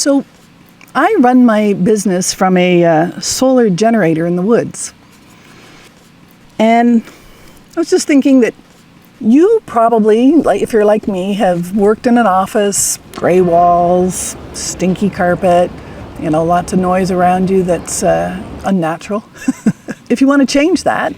So I run my business from a solar generator in the woods. And I was just thinking that you probably, like if you're like me, have worked in an office, gray walls, stinky carpet, lots of noise around you that's unnatural. If you want to change that,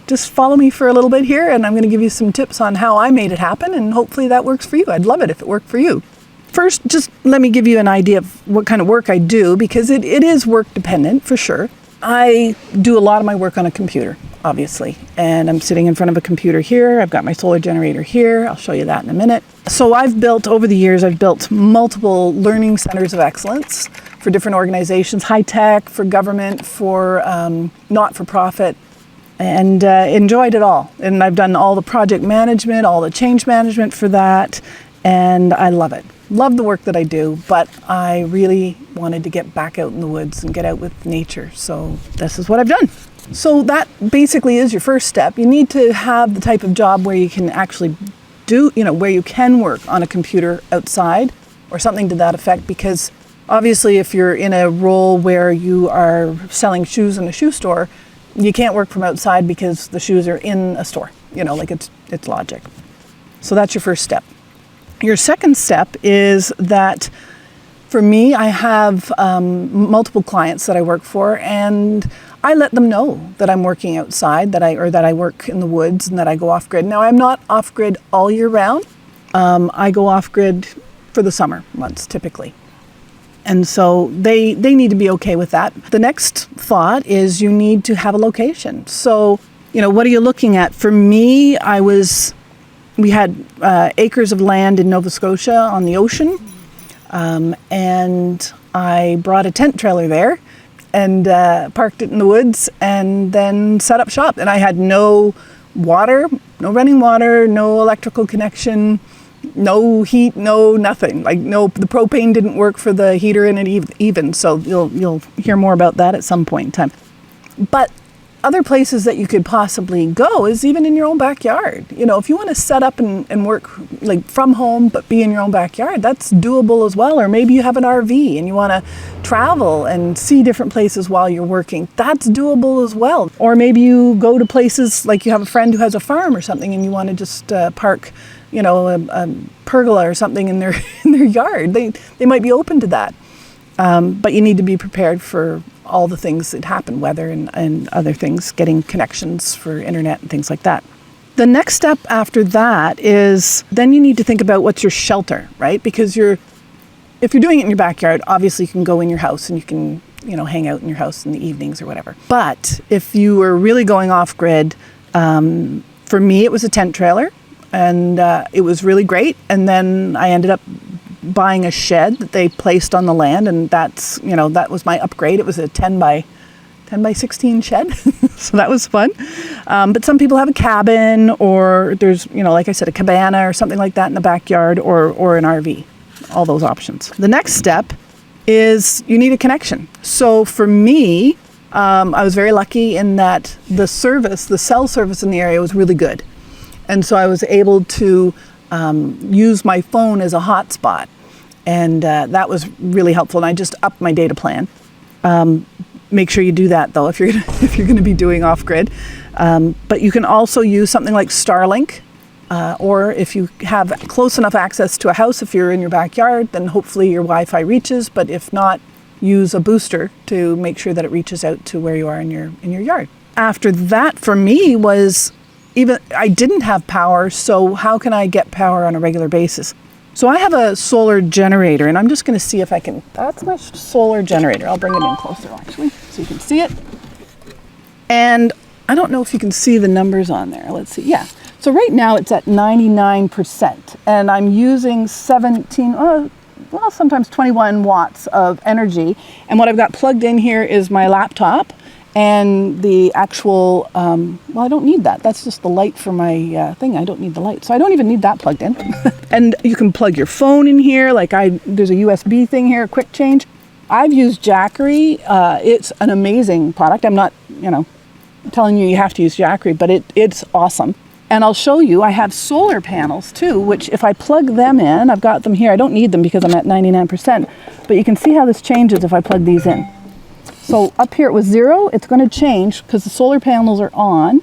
just follow me for a little bit here, and I'm going to give you some tips on how I made it happen, and hopefully that works for you. I'd love it if it worked for you. First, just let me give you an idea of what kind of work I do, because it is work dependent for sure. I do a lot of my work on a computer, obviously, and I'm sitting in front of a computer here. I've got my solar generator here. I'll show you that in a minute. So over the years, I've built multiple learning centers of excellence for different organizations, high tech, for government, for not-for-profit, and enjoyed it all. And I've done all the project management, all the change management for that, and I love it. Love the work that I do, but I really wanted to get back out in the woods and get out with nature. So this is what I've done. So that basically is your first step. You need to have the type of job where you can actually where you can work on a computer outside or something to that effect, because obviously if you're in a role where you are selling shoes in a shoe store, you can't work from outside because the shoes are in a store, it's logic. So that's your first step. Your second step is that for me, I have multiple clients that I work for, and I let them know that I'm working outside, that I work in the woods and that I go off grid. Now, I'm not off grid all year round. I go off grid for the summer months typically. And so they need to be okay with that. The next thought is you need to have a location. So, what are you looking at? For me, we had acres of land in Nova Scotia on the ocean, and I brought a tent trailer there and parked it in the woods and then set up shop. And I had no water, no running water, no electrical connection, no heat, no nothing. The propane didn't work for the heater in it even. So you'll hear more about that at some point in time. But other places that you could possibly go is even in your own backyard. If you want to set up and work from home but be in your own backyard, that's doable as well. Or maybe you have an RV and you want to travel and see different places while you're working. That's doable as well. Or maybe you go to places like you have a friend who has a farm or something and you want to just park a pergola or something in their yard. They might be open to that. But you need to be prepared for all the things that happen, weather and other things, getting connections for internet and things like that. The next step after that is then you need to think about what's your shelter, right? Because if you're doing it in your backyard, obviously you can go in your house and you can, hang out in your house in the evenings or whatever. But if you were really going off grid, for me it was a tent trailer, and it was really great. And then I ended up buying a shed that they placed on the land, and that was my upgrade. It was a 10 by 16 shed, so that was fun. But some people have a cabin, or there's, like I said, a cabana or something like that in the backyard, or an RV, all those options. The next step is you need a connection. So for me, I was very lucky in that the cell service in the area was really good. And so I was able to use my phone as a hotspot. And that was really helpful. And I just upped my data plan. Make sure you do that, though, if you're going to be doing off-grid. But you can also use something like Starlink. Or if you have close enough access to a house, if you're in your backyard, then hopefully your Wi-Fi reaches. But if not, use a booster to make sure that it reaches out to where you are in your yard. After that, for me, was I didn't have power, so how can I get power on a regular basis? So I have a solar generator, and I'm just going to see if I can. That's my solar generator. I'll bring it in closer, actually, so you can see it. And I don't know if you can see the numbers on there. Let's see. Yeah. So right now it's at 99%, and I'm using sometimes 21 watts of energy. And what I've got plugged in here is my laptop. And the actual, I don't need that. That's just the light for my thing. I don't need the light. So I don't even need that plugged in. And you can plug your phone in here. There's a USB thing here, quick change. I've used Jackery. It's an amazing product. I'm not, telling you have to use Jackery, but it's awesome. And I'll show you, I have solar panels too, which if I plug them in, I've got them here. I don't need them because I'm at 99%, but you can see how this changes if I plug these in. So up here it was 0, it's going to change because the solar panels are on,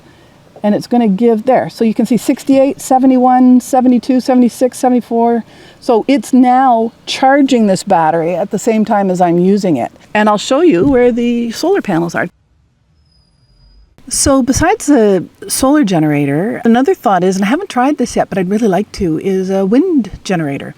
and it's going to give there. So you can see 68, 71, 72, 76, 74. So it's now charging this battery at the same time as I'm using it. And I'll show you where the solar panels are. So besides the solar generator, another thought is, and I haven't tried this yet, but I'd really like to, is a wind generator.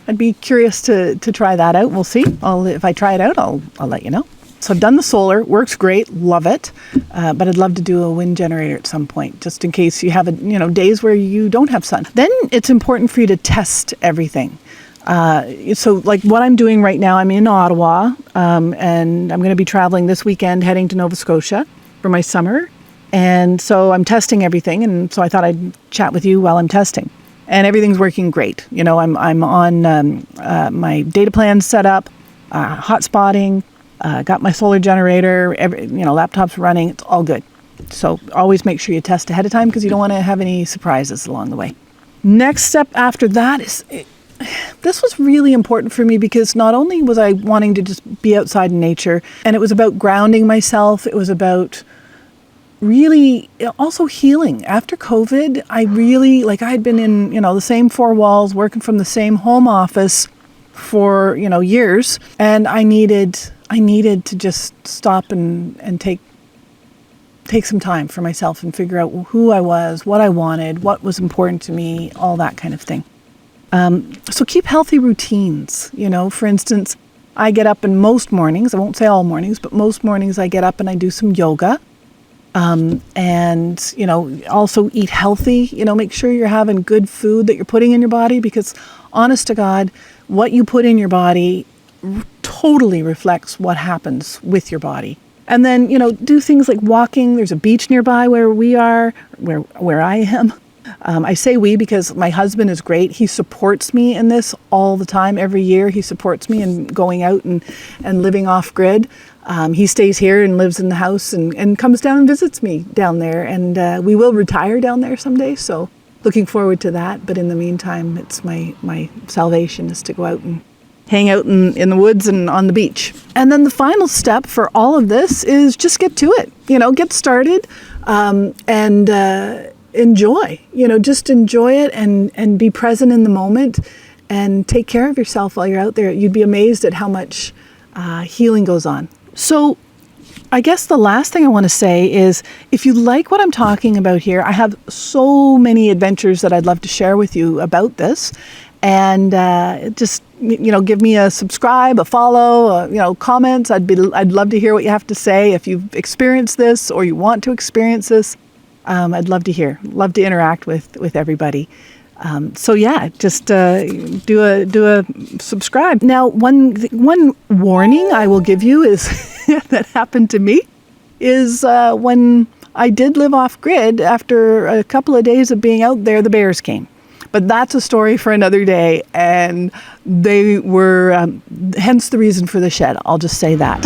I'd be curious to try that out. We'll see. If I try it out, I'll let you know. So I've done the solar, works great, love it, but I'd love to do a wind generator at some point, just in case you have days where you don't have sun. Then it's important for you to test everything. So like what I'm doing right now, I'm in Ottawa, and I'm going to be traveling this weekend, heading to Nova Scotia for my summer. And so I'm testing everything, and so I thought I'd chat with you while I'm testing. And everything's working great. I'm on my data plan set up, hotspotting. Got my solar generator, laptop's running, it's all good. So always make sure you test ahead of time because you don't want to have any surprises along the way. Next step after that is, this was really important for me because not only was I wanting to just be outside in nature, and it was about grounding myself, it was about really also healing. After COVID, I really, I had been in, the same four walls, working from the same home office for, years, and I needed to just stop and take some time for myself and figure out who I was, what I wanted, what was important to me, all that kind of thing. So keep healthy routines. For instance, I get up and most mornings, I won't say all mornings, but most mornings I get up and I do some yoga. And, also eat healthy, make sure you're having good food that you're putting in your body, because honest to God, what you put in your body totally reflects what happens with your body. And then, do things like walking. There's a beach nearby where we are, where I am. I say we because my husband is great. He supports me in this all the time. Every year he supports me in going out and living off grid. He stays here and lives in the house and comes down and visits me down there. And we will retire down there someday. So looking forward to that. But in the meantime, it's my salvation is to go out and hang out in the woods and on the beach. And then the final step for all of this is just get to it. Get started and enjoy. Just enjoy it and be present in the moment and take care of yourself while you're out there. You'd be amazed at how much healing goes on. So I guess the last thing I want to say is, if you like what I'm talking about here, I have so many adventures that I'd love to share with you about this. And just, give me a subscribe, a follow, comments. I'd love to hear what you have to say. If you've experienced this or you want to experience this, I'd love to hear. Love to interact with everybody. So yeah, just do a subscribe. Now, one warning I will give you is that happened to me is when I did live off grid. After a couple of days of being out there, the bears came. But that's a story for another day, and they were hence the reason for the shed. I'll just say that.